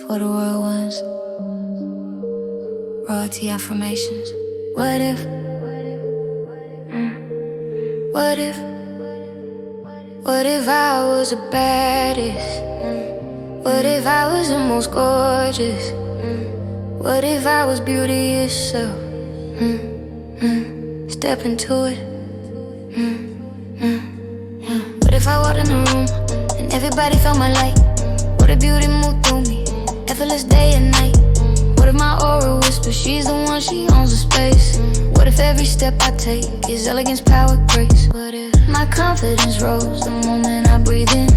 for the royal ones. Royalty affirmations. What if? What if? What if I was the baddest? What if I was the most gorgeous? What if I was beauty itself? Step into it. What if I walked in the room and everybody felt my light? What if beauty moved through me, effortless day and night? What if my aura whispers, she's the one, she owns the space? What if every step I take is elegance, power, grace? What if my confidence rose the moment I breathe in?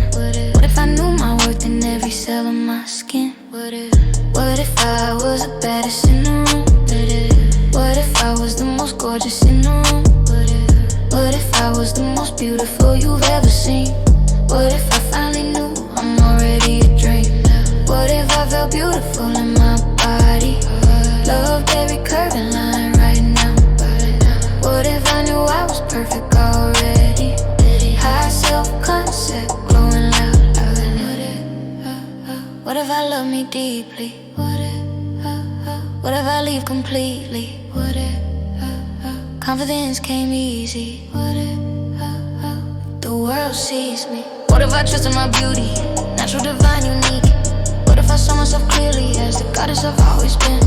What if I knew my worth in every cell of my skin? What if I was the baddest in the room? What if I was the most gorgeous in the room? What if I was the most beautiful you've ever seen? What if I finally knew I'm already a dream? What if I felt beautiful in my body? Loved every curve and line right now. What if I knew I was perfect already? High self-concept, glowing loud. What if I love me deeply? What if I leave completely? What if confidence came easy? What if the world sees me? What if I trusted my beauty, natural, divine, unique? What if I saw myself clearly as the goddess I've always been?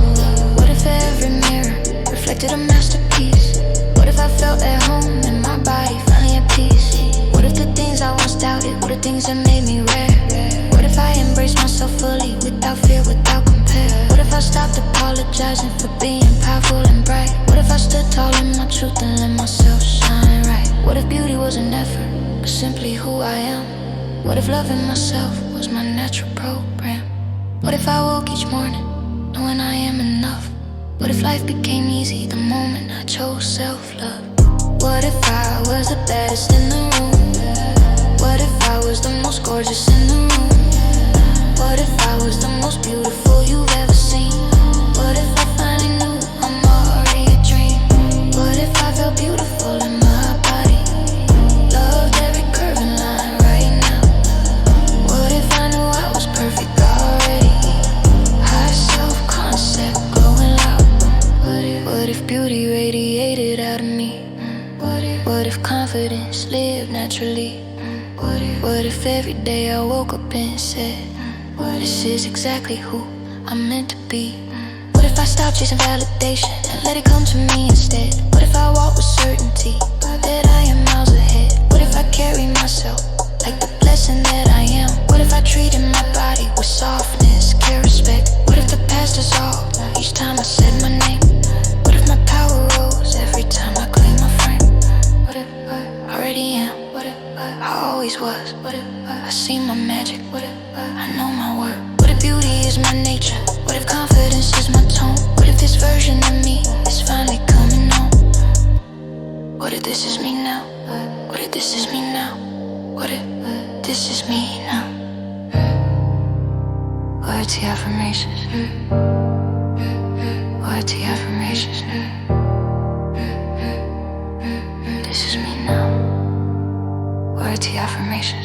What if every mirror reflected a masterpiece? What if I felt at home in my body, finally at peace? What if the things I once doubted were the things that made me rare? What if I embraced myself fully, without fear, without compare? What if I stopped apologizing for being powerful and bright? What if I stood tall in my truth and let myself shine right? What if beauty was an effort, but simply who I am? What if loving myself was my natural program? What if I woke each morning knowing I am enough? What if life became easy the moment I chose self-love? What if I was the baddest in the room? What if I was the most gorgeous in the room? What if I was the most beautiful you've ever seen? What if I finally knew I'm already a dream? What if I felt beautiful in my body? Loved every curve and line right now. What if I knew I was perfect already? High self-concept, glowing loud. What if beauty radiated out of me? What if confidence lived naturally? What if every day I woke up and said, this is exactly who I'm meant to be? What if I stopped chasing validation and let it come to me instead? What if I walk with certainty that I am miles ahead? What if I carry myself like the blessing that I am? What if I treated my body with softness, care, respect? What if the past dissolved each time I said my name? What if my power rose every time I cleaned my frame? What if I already am? What if I always was? What if I see my magic? What if I know my worth? What if beauty is my nature? What if confidence is my tone? What if this version of me is finally coming home? What if this is me now? What if this is me now? What if this is me now? Royalty affirmations. Royalty affirmations. This is me now. Royalty affirmations.